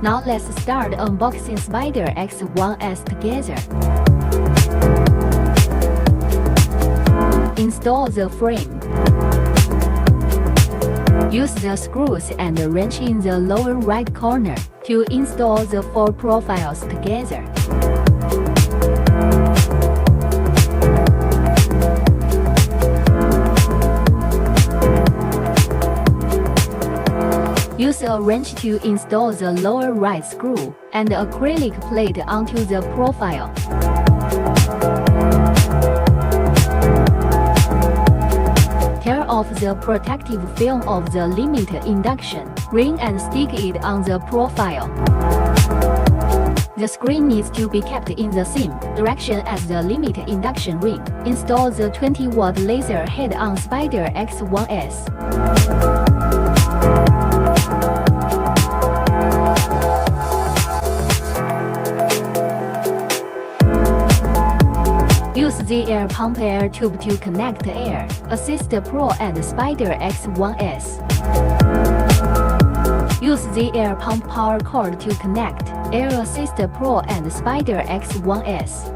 Now let's start unboxing Spider X1S together. Install the frame. Use the screws and wrench in the lower right corner to install the four profiles together. Use a wrench to install the lower right screw and acrylic plate onto the profile. Tear off the protective film of the limit induction ring and stick it on the profile. The screen needs to be kept in the same direction as the limit induction ring. Install the 20-watt laser head on Spider X1S. Use the air pump air tube to connect Air Assist Pro and Spider X1S. Use the air pump power cord to connect Air Assist Pro and Spider X1S.